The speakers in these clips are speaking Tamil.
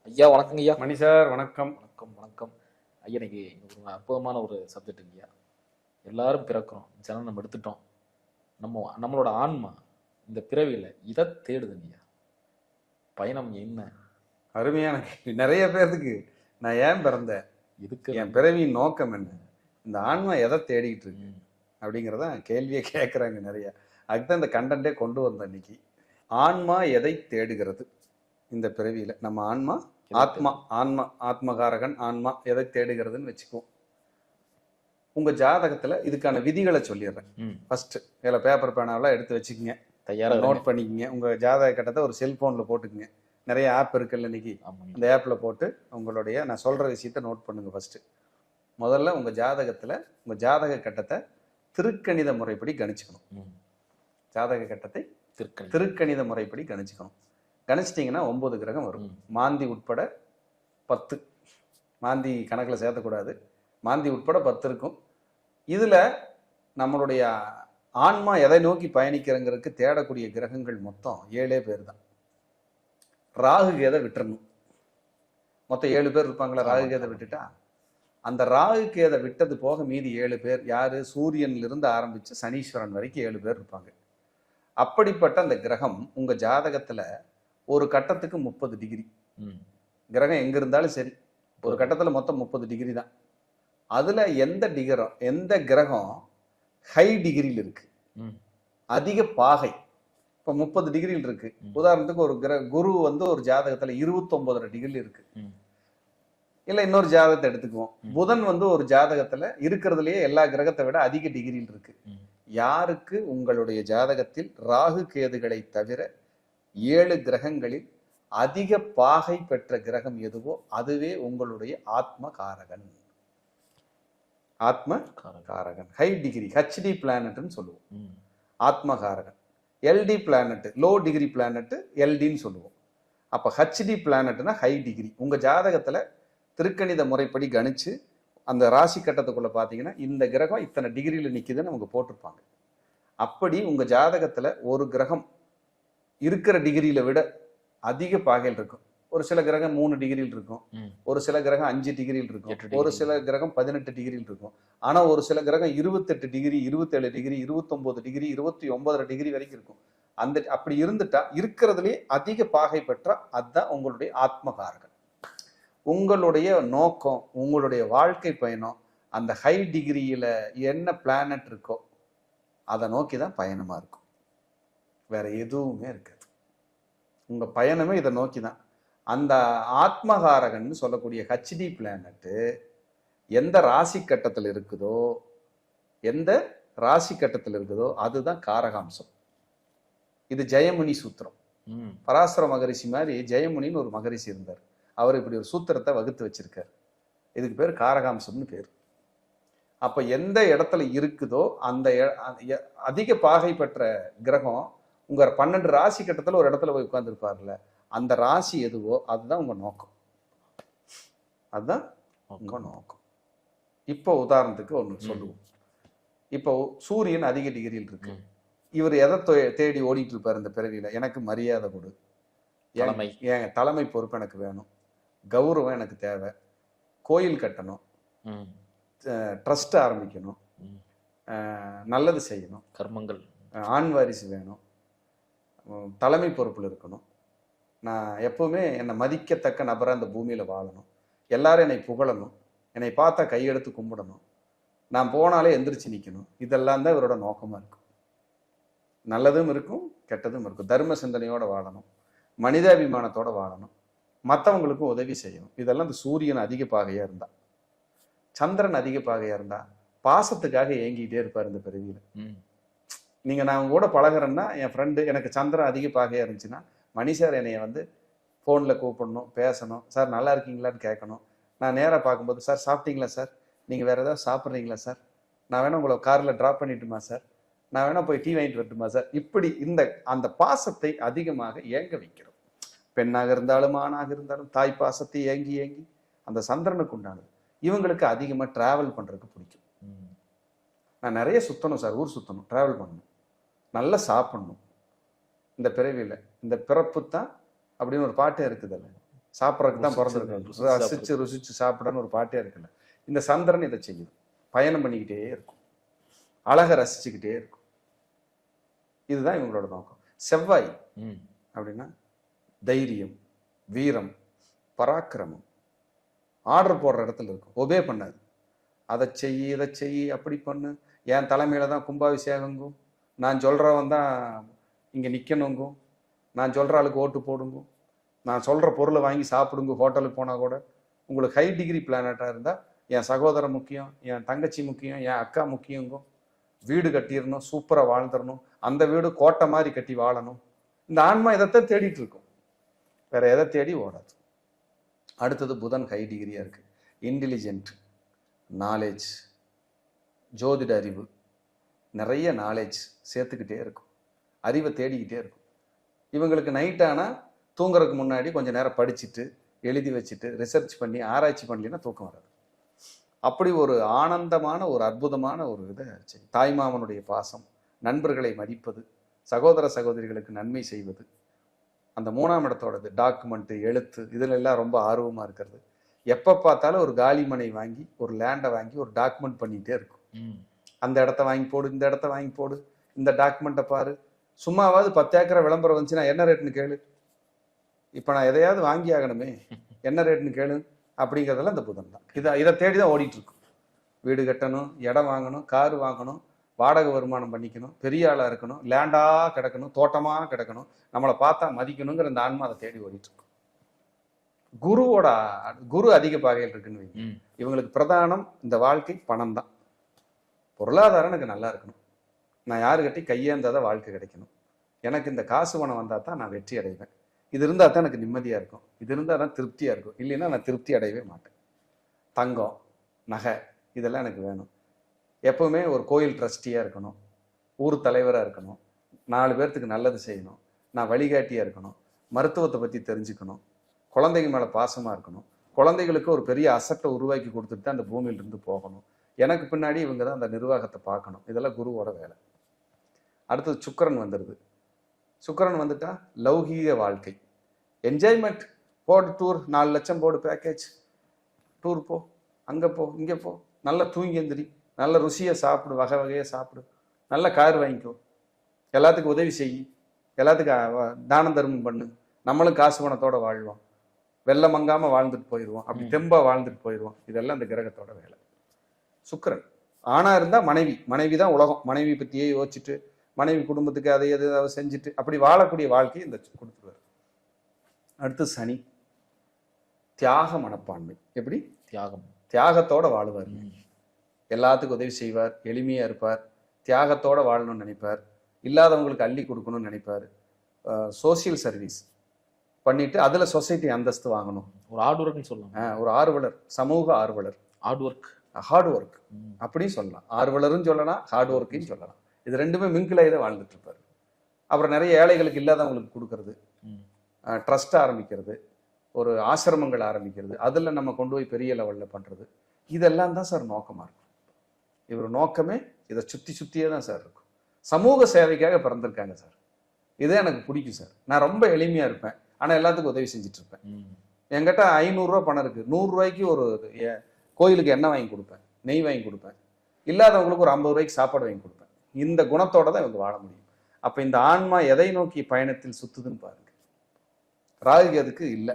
ஐயா வணக்கங்க ஐயா. மணி சார் வணக்கம். வணக்கம் வணக்கம் ஐயா. இன்னைக்கு ஒரு அற்புதமான ஒரு சப்ஜெக்ட் ஐயா. எல்லாரும் பிறக்கிறோம், ஜனனம் எடுத்துட்டோம். நம்மளோட ஆன்மா இந்த பிறவியில இதை தேடுதுங்க ஐயா. பயணம் என்ன? அருமையான கேள்வி. நிறைய பேருக்கு நான் ஏன் பிறந்தேன், இதுக்கு என் பிறவியின் நோக்கம் என்ன, இந்த ஆன்மா எதை தேடிக்கிட்டு இருக்கு அப்படிங்கிறத கேள்வியை கேட்குறாங்க நிறைய. அதுக்குதான் இந்த கண்டென்ட்டே கொண்டு வந்தேன் இன்னைக்கு. ஆன்மா எதை தேடுகிறது இந்த பிறவியில? நம்ம ஆன்மா ஆத்மகாரகன் ஆன்மா எதை தேடுகிறதுன்னு வச்சுக்குவோம். உங்க ஜாதகத்துல இதுக்கான விதிகளை சொல்லிடுறேன். ஃபர்ஸ்ட் இதில் பேப்பர் பேனாவெல்லாம் எடுத்து வச்சுக்கோங்க, தயாராக நோட் பண்ணிக்கோங்க. உங்க ஜாதக கட்டத்தை ஒரு செல்போன்ல போட்டுக்குங்க. நிறைய ஆப் இருக்குல்ல இன்னைக்கு, அந்த ஆப்ல போட்டு உங்களுடைய நான் சொல்ற விஷயத்த நோட் பண்ணுங்க. ஃபர்ஸ்ட் முதல்ல உங்க ஜாதகத்துல உங்க ஜாதக கட்டத்தை திருக்கணித முறைப்படி கணிச்சுக்கணும். ஜாதக கட்டத்தை திருக்கணித முறைப்படி கணிச்சுக்கணும். கணிச்சிட்டிங்கன்னா 9 கிரகம் வரும். மாந்தி உட்பட 10. மாந்தி கணக்கில் சேர்த்தக்கூடாது. மாந்தி உட்பட 10 இருக்கும். இதில் நம்மளுடைய ஆன்மா எதை நோக்கி பயணிக்கிறங்கிறதுக்கு தேடக்கூடிய கிரகங்கள் மொத்தம் 7 பேர் தான். ராகு கேதை விட்டுறணும். மொத்தம் 7 பேர் இருப்பாங்களா? ராகு கேதை விட்டுட்டா அந்த ராகு கேதை விட்டது போக மீதி 7 பேர் யாரு? சூரியனிலிருந்து ஆரம்பிச்சு சனீஸ்வரன் வரைக்கும் 7 பேர் இருப்பாங்க. அப்படிப்பட்ட அந்த கிரகம் உங்க ஜாதகத்துல ஒரு கட்டத்துக்கு 30 டிகிரி. கிரகம் எங்க இருந்தாலும் சரி, ஒரு கட்டத்துல மொத்தம் 30 டிகிரி தான். அதுல எந்த கிரகம் ஹை டிகிரியில் இருக்கு, அதிக பாகை, இப்ப 30 டிகிரியில் இருக்கு. உதாரணத்துக்கு ஒரு குரு ஒரு ஜாதகத்துல 29 டிகிரியில் இருக்கு. இல்ல இன்னொரு ஜாதகத்தை எடுத்துக்குவோம். புதன் ஒரு ஜாதகத்துல இருக்கிறதுலயே எல்லா கிரகத்தை விட அதிக டிகிரியில் இருக்கு. யாருக்கு உங்களுடைய ஜாதகத்தில் ராகு கேதுகளை தவிர 7 கிரகங்களில் அதிக பாகை பெற்ற கிரகம் எதுவோ அதுவே உங்களுடைய ஆத்மகாரகன். ஆத்மகாரகன் ஹை டிகிரி, ஹெச்டி பிளானட்னு சொல்லுவோம். ஆத்மகாரகன். LD planet low degree planet, எல்டின்னு சொல்லுவோம். அப்ப ஹெச்டி பிளானட்னா ஹை டிகிரி. உங்க ஜாதகத்துல திருக்கணித முறைப்படி கணிச்சு அந்த ராசி கட்டத்துக்குள்ள பாத்தீங்கன்னா இந்த கிரகம் இத்தனை டிகிரியில நிக்குதுன்னு அவங்க போட்டிருப்பாங்க. அப்படி உங்க ஜாதகத்துல ஒரு கிரகம் இருக்கிற டிகிரியில விட அதிக பாகையில் இருக்கும். ஒரு சில கிரகம் 3 டிகிரியில் இருக்கும், ஒரு சில கிரகம் 5 டிகிரியில் இருக்கும், ஒரு சில கிரகம் 18 டிகிரியில் இருக்கும். ஆனா ஒரு சில கிரகம் 28 டிகிரி, 27 டிகிரி, 29 டிகிரி, 29 டிகிரி வரைக்கும் இருக்கும். அப்படி இருந்துட்டா இருக்கிறதுலே அதிக பாகை பெற்றா அதுதான் உங்களுடைய ஆத்மகாரகன். உங்களுடைய நோக்கம், உங்களுடைய வாழ்க்கை பயணம் அந்த ஹை டிகிரியில என்ன பிளானட் இருக்கோ அதை நோக்கி தான் பயணமா இருக்கும். வேற எதுவுமே இருக்காது. உங்க பயணமே இதை நோக்கி தான். அந்த ஆத்மகாரகன் சொல்லக்கூடிய ஹெச்டி பிளானட் எந்த ராசி கட்டத்தில் இருக்குதோ அதுதான் காரகாம்சம். இது ஜெயமுனி சூத்திரம். பராசர மகரிஷி மாதிரி ஜெயமுனின்னு ஒரு மகரிஷி இருந்தார். அவர் இப்படி ஒரு சூத்திரத்தை வகுத்து வச்சிருக்காரு. இதுக்கு பேர் காரகாம்சம்னு பேர். அப்ப எந்த இடத்துல இருக்குதோ அந்த அதிக பாகை பெற்ற கிரகம் உங்க 12 ராசி கட்டத்துல ஒரு இடத்துல போய் உட்கார்ந்து இருப்பார்ல, அந்த ராசி எதுவோ அதுதான் உங்க நோக்கம். அதுதான் உங்க நோக்கம். இப்போ உதாரணத்துக்கு ஒன்று சொல்லுவோம். இப்போ சூரியன் அதிக டிகிரியில் இருக்கு. இவர் எதை தேடி ஓடிட்டு இருப்பார் இந்த பிறவியில? எனக்கு மரியாதை கொடு, என் தலைமை பொறுப்பு எனக்கு வேணும், கௌரவம் எனக்கு தேவை, கோயில் கட்டணும், ட்ரஸ்ட் ஆரம்பிக்கணும், நல்லது செய்யணும், கர்மங்கள், ஆண் வாரிசு வேணும், தலைமை பொறுப்பில் இருக்கணும், நான் எப்பவுமே என்னை மதிக்கத்தக்க நபராக அந்த பூமியில வாழணும், எல்லாரும் என்னை புகழணும், என்னை பார்த்தா கையெடுத்து கும்பிடணும், நான் போனாலே எந்திரிச்சு நிற்கணும். இதெல்லாம் தான் இவரோட நோக்கமா இருக்கும். நல்லதும் இருக்கும், கெட்டதும் இருக்கும். தர்ம சிந்தனையோட வாழணும், மனிதாபிமானத்தோட வாழணும், மற்றவங்களுக்கும் உதவி செய்யணும். இதெல்லாம் இந்த சூரியன் அதிக பாகையா இருந்தா. சந்திரன் அதிக பாகையா இருந்தா பாசத்துக்காக ஏங்கிட்டே இருப்பார் இந்த பிறவியில. நீங்க நான் கூட பழகிறேன்னா, என் ஃப்ரெண்டு எனக்கு சந்திரன் அதிக பாகையா இருந்துச்சுன்னா, மணி சார் என்னைய ஃபோன்ல கூப்பிடணும், பேசணும், சார் நல்லா இருக்கீங்களான்னு கேட்கணும். நான் நேராக பார்க்கும்போது, சார் சாப்பிட்டீங்களா சார், நீங்க வேற ஏதாவது சாப்பிட்றீங்களா சார், நான் வேணா உங்களை கார்ல டிராப் பண்ணிட்டுமா சார், நான் வேணா போய் டீ வாங்கிட்டு வரட்டுமா சார், இப்படி அந்த பாசத்தை அதிகமாக ஏங்க வைக்கிறோம். பெண்ணாக இருந்தாலும் ஆணாக இருந்தாலும் தாய் பாசத்தை ஏங்கி ஏங்கி அந்த சந்திரனுக்கு உண்டானது. இவங்களுக்கு அதிகமாக டிராவல் பண்றதுக்கு பிடிக்கும். நான் நிறைய சுத்தணும் சார், ஊர் சுத்தணும், டிராவல் பண்ணணும், நல்லா சாப்பிடணும். இந்த பிறவியில் இந்த பிறப்பு தான் அப்படின்னு ஒரு பாட்டே இருக்குதுல்ல, சாப்பிட்றதுக்கு தான் பிறந்திருக்காங்க. ரசிச்சு ருசிச்சு சாப்பிடன்னு ஒரு பாட்டே இருக்குல்ல. இந்த சந்திரன் இதை செய்யுது. பயணம் பண்ணிக்கிட்டே இருக்கும், அழகை ரசிச்சுக்கிட்டே இருக்கும். இதுதான் இவங்களோட நோக்கம். செவ்வாய் அப்படின்னா தைரியம், வீரம், பராக்கிரமம். ஆர்டர் போடுற இடத்துல இருக்கும், ஒபே பண்ணாது. அதை செய் இதை செய் அப்படி பண்ணு, என் தலைமையில தான் கும்பாபிஷேகங்கும், நான் சொல்றவன் தான் இங்க நிக்கணுங்கும், நான் சொல்ற ஆளுக்கு ஓட்டு போடுங்க, நான் சொல்ற பொருளை வாங்கி சாப்பிடுங்க. ஹோட்டலுக்கு போனா கூட உங்களுக்கு ஹை டிகிரி பிளானட்டா இருந்தா என் சகோதரன் முக்கியம், என் தங்கச்சி முக்கியம், என் அக்கா முக்கியங்கும். வீடு கட்டிடணும், சூப்பரா வாழ்ந்துடணும், அந்த வீடு கோட்டை மாதிரி கட்டி வாழணும். இந்த ஆன்மா இதைத்தான் தேடிட்டு இருக்கும், வேற எதை தேடி ஓடாது. அடுத்தது புதன் ஹை டிகிரியா இருக்கு. இன்டெலிஜென்ட், நாலேஜ், ஜோதிட அறிவு, நிறைய நாலேஜ் சேர்த்துக்கிட்டே இருக்கும், அறிவை தேடிக்கிட்டே இருக்கும். இவங்களுக்கு நைட் ஆனால் தூங்குறதுக்கு முன்னாடி கொஞ்சம் நேரம் படிச்சுட்டு எழுதி வச்சுட்டு ரிசர்ச் பண்ணி ஆராய்ச்சி பண்ணலின்னா தூக்கம் வராது. அப்படி ஒரு ஆனந்தமான ஒரு அற்புதமான ஒரு இதை தாய்மாமனுடைய பாசம், நண்பர்களை மதிப்பது, சகோதர சகோதரிகளுக்கு நன்மை செய்வது, அந்த 3ஆம் இடத்தோடது டாக்குமெண்ட்டு, எழுத்து, இதுல எல்லாம் ரொம்ப ஆர்வமா இருக்கிறது. எப்போ பார்த்தாலும் ஒரு காலி மனை வாங்கி ஒரு லேண்டை வாங்கி ஒரு டாக்குமெண்ட் பண்ணிகிட்டே இருக்கும். அந்த இடத்த வாங்கி போடு, இந்த இடத்த வாங்கி போடு, இந்த டாக்குமெண்ட்டை பாரு. சும்மாவாவது 10 ஏக்கரை விளம்பரம் வந்துச்சுன்னா என்ன ரேட்னு கேளு, இப்போ நான் எதையாவது வாங்கி ஆகணுமே என்ன ரேட்னு கேளு அப்படிங்கிறதெல்லாம் இந்த புதன் தான். இதை தேடி தான் ஓடிட்டு இருக்கும். வீடு கட்டணும், இடம் வாங்கணும், காரு வாங்கணும், வாடகை வருமானம் பண்ணிக்கணும், பெரிய ஆளாக இருக்கணும், லேண்டாக கிடக்கணும், தோட்டமாக கிடக்கணும், நம்மளை பார்த்தா மதிக்கணுங்கிற இந்த ஆன்மா அதை தேடி ஓடிட்டு இருக்கும். குரு அதிக பாகையில் இருக்குன்னு வைங்க. இவங்களுக்கு பிரதானம் இந்த வாழ்க்கை பணம் தான். பொருளாதாரம் எனக்கு நல்லா இருக்கணும், நான் யாருக்கிட்டே கையேந்தாத வாழ்க்கை கிடைக்கணும், எனக்கு இந்த காசு பணம் வந்தால் தான் நான் வெற்றி அடைவேன், இது இருந்தால் தான் எனக்கு நிம்மதியாக இருக்கும், இது இருந்தால் தான் திருப்தியாக இருக்கும், இல்லைன்னா நான் திருப்தி அடையவே மாட்டேன். தங்கம், நகை, இதெல்லாம் எனக்கு வேணும். எப்பவுமே ஒரு கோயில் ட்ரஸ்டியாக இருக்கணும், ஊர் தலைவராக இருக்கணும், 4 பேர்த்துக்கு நல்லது செய்யணும், நான் வழிகாட்டியாக இருக்கணும், மருத்துவத்தை பற்றி தெரிஞ்சுக்கணும், குழந்தைங்க மேலே பாசமாக இருக்கணும், குழந்தைகளுக்கு ஒரு பெரிய அசட்டை உருவாக்கி கொடுத்துட்டு தான் அந்த பூமியிலிருந்து போகணும், எனக்கு பின்னாடி இவங்க தான் அந்த நிர்வாகத்தை பார்க்கணும். இதெல்லாம் குருவோட வேலை. அடுத்தது சுக்கிரன் வந்துடுது. சுக்கிரன் வந்துட்டா லௌகீக வாழ்க்கை, என்ஜாய்மெண்ட், போடு டூர், 4 லட்சம் போடு பேக்கேஜ், டூர் போ, அங்கே போ, இங்கே போ, நல்லா தூங்கி எந்திரி, நல்ல ருசியை சாப்பிடு, வகை வகையாக சாப்பிடு, நல்ல கார் வாங்கிக்கோ, எல்லாத்துக்கும் உதவி செய், எல்லாத்துக்கும் தானம் தர்மம் பண்ணு, நம்மளும் காசு பணத்தோட வாழ்வோம், வெள்ளம் மங்காமல் வாழ்ந்துட்டு போயிடுவோம், அப்படி தெம்பா வாழ்ந்துட்டு போயிடுவோம். இதெல்லாம் இந்த கிரகத்தோட வேலை. சுக்கிரன் ஆணா இருந்தால் மனைவி தான் உலகம், மனைவி பற்றியே யோசிச்சுட்டு மனைவி குடும்பத்துக்கு அதை எதாவது செஞ்சுட்டு அப்படி வாழக்கூடிய வாழ்க்கையை இந்த கொடுத்துருவார். அடுத்து சனி, தியாக மனப்பான்மை. எப்படி தியாகத்தோட வாழுவார், எல்லாத்துக்கும் உதவி செய்வார், எளிமையா இருப்பார், தியாகத்தோட வாழணும்னு நினைப்பார், இல்லாதவங்களுக்கு அள்ளி கொடுக்கணும்னு நினைப்பார், சோசியல் சர்வீஸ் பண்ணிட்டு அதுல சொசைட்டி அந்தஸ்து வாங்கணும், ஒரு ஹார்ட் ஒர்க்னு சொல்லலாம், ஒரு ஆர்வலர், சமூக ஆர்வலர், ஹார்ட் ஒர்க் அப்படின்னு சொல்லலாம். ஆர்வலரும் சொல்லலாம், ஹார்ட் ஒர்க்கையும் சொல்லலாம். இது ரெண்டுமே மிங்கிலாக தான் வாழ்ந்துட்டு இருப்பாரு. அப்புறம் நிறைய ஏழைகளுக்கு இல்லாதவங்களுக்கு கொடுக்கறது, ட்ரஸ்ட் ஆரம்பிக்கிறது, ஒரு ஆசிரமங்கள் ஆரம்பிக்கிறது, அதில் நம்ம கொண்டு போய் பெரிய லெவலில் பண்ணுறது, இதெல்லாம் தான் சார் நோக்கமாக இருக்கும். இவர் நோக்கமே இதை சுற்றியே தான் சார் இருக்கும். சமூக சேவைக்காக பிறந்திருக்காங்க சார். இதே எனக்கு பிடிக்கும் சார். நான் ரொம்ப எளிமையாக இருப்பேன், ஆனால் எல்லாத்துக்கும் உதவி செஞ்சுட்டு இருப்பேன். என்கிட்ட 500 ரூபா பணம் இருக்குது, 100 ரூபாய்க்கு ஒரு கோயிலுக்கு எண்ணெய் வாங்கி கொடுப்பேன், நெய் வாங்கி கொடுப்பேன், இல்லாதவங்களுக்கு ஒரு 50 ரூபாய்க்கு சாப்பாடு வாங்கி கொடுப்பேன். இந்த குணத்தோட தான் இவங்க வாழ முடியும். அப்போ இந்த ஆன்மா எதை நோக்கி பயணத்தில் சுத்துதுன்னு பாருங்க. ராகுகேதுக்கு இல்லை,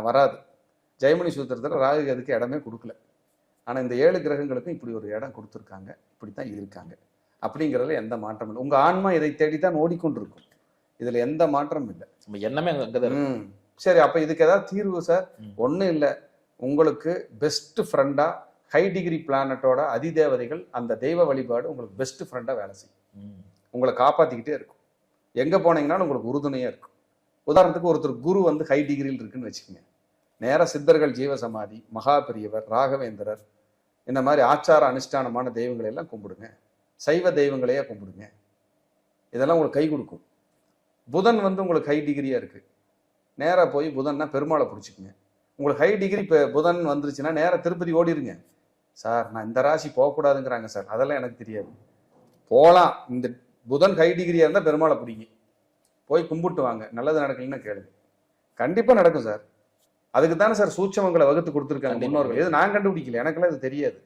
வராது. ஜெயமணி சூத்திரத்தில் ராகுகேதுக்கு இடமே கொடுக்கல. ஆனால் இந்த 7 கிரகங்களுக்கும் இப்படி ஒரு இடம் கொடுத்துருக்காங்க, இப்படித்தான் இருக்காங்க. அப்படிங்கிறதுல எந்த மாற்றமும் இல்லை. உங்க ஆன்மா இதை தேடித்தான் ஓடிக்கொண்டிருக்கும், இதுல எந்த மாற்றமும் இல்லை. என்னமே சரி, அப்ப இதுக்கு ஏதாவது தீர்வு சார்? ஒன்றும் இல்லை. உங்களுக்கு பெஸ்ட் ஃப்ரெண்டா ஹை டிகிரி பிளானட்டோட அதிதேவதைகள், அந்த தெய்வ வழிபாடு உங்களுக்கு பெஸ்ட் ஃப்ரெண்டா வேலை செய்யும், உங்களை காப்பாத்திக்கிட்டே இருக்கும். எங்க போனீங்கன்னாலும் உங்களுக்கு உறுதுணையா இருக்கும். உதாரணத்துக்கு ஒருத்தர் குரு வந்து ஹை டிகிரியில் இருக்குன்னு வச்சுக்கோங்க, நேர சித்தர்கள், ஜீவசமாதி, மகா பெரியவர், ராகவேந்திரர், இந்த மாதிரி ஆச்சார அனுஷ்டானமான தெய்வங்களை எல்லாம் கும்பிடுங்க, சைவ தெய்வங்களையே கும்பிடுங்க, இதெல்லாம் உங்களுக்கு கை கொடுக்கும். புதன் வந்து உங்களுக்கு ஹை டிகிரியா இருக்கு, நேராக போய் புதன்னா பெருமாளை பிடிச்சிக்குங்க. உங்களுக்கு ஹை டிகிரி புதன் வந்துருச்சுன்னா நேராக திருப்பதி ஓடிடுங்க. சார் நான் இந்த ராசி போகக்கூடாதுங்கிறாங்க சார், அதெல்லாம் எனக்கு தெரியாது, போகலாம். இந்த புதன் ஹை டிகிரியா இருந்தால் பெருமாளை பிடிங்க, போய் கும்பிட்டு வாங்க, நல்லது நடக்கலன்னா கேளுங்க, கண்டிப்பாக நடக்கும் சார். அதுக்கு தானே சார் சூட்சமங்களை வகுத்து கொடுத்துருக்காங்க கண்டிப்பா. முன்னோர்கள். இது நான் கண்டுபிடிக்கல, எனக்கெல்லாம் இது தெரியாது.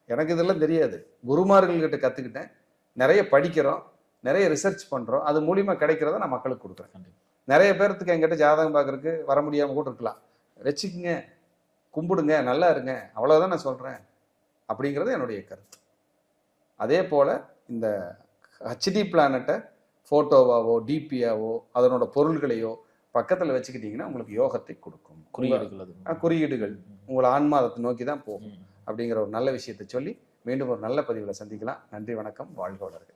எனக்கு இதெல்லாம் தெரியாது. குருமார்கள் கிட்ட கத்துக்கிட்டேன். நிறைய படிக்கிறோம், நிறைய ரிசர்ச் பண்றோம். அது மூலியமா கிடைக்கிறத நான் மக்களுக்கு கொடுக்குறேன். கண்டிப்பா. நிறைய பேர்த்துக்கு என்கிட்ட ஜாதகம் பார்க்கறதுக்கு வர முடியாம கூட இருக்கலாம். வச்சுக்குங்க, கும்பிடுங்க, நல்லா இருங்க, அவ்வளவுதான் நான் சொல்றேன் அப்படிங்கிறது என்னுடைய கருத்து. அதே போல இந்த ஹெச்டி பிளானட்டை போட்டோவாவோ டிபியாவோ அதனோட பொருள்களையோ பக்கத்துல வச்சுக்கிட்டீங்கன்னா உங்களுக்கு யோகத்தை கொடுக்கும். குறியீடுகள் அது. குறியீடுகள் உங்களை ஆன்மாதத்தை நோக்கி தான் போகும் ம். அப்படிங்கிற ஒரு நல்ல விஷயத்தை சொல்லி மீண்டும் ஒரு நல்ல பதிவில் சந்திக்கலாம். நன்றி, வணக்கம், வாழ்க வளர்க.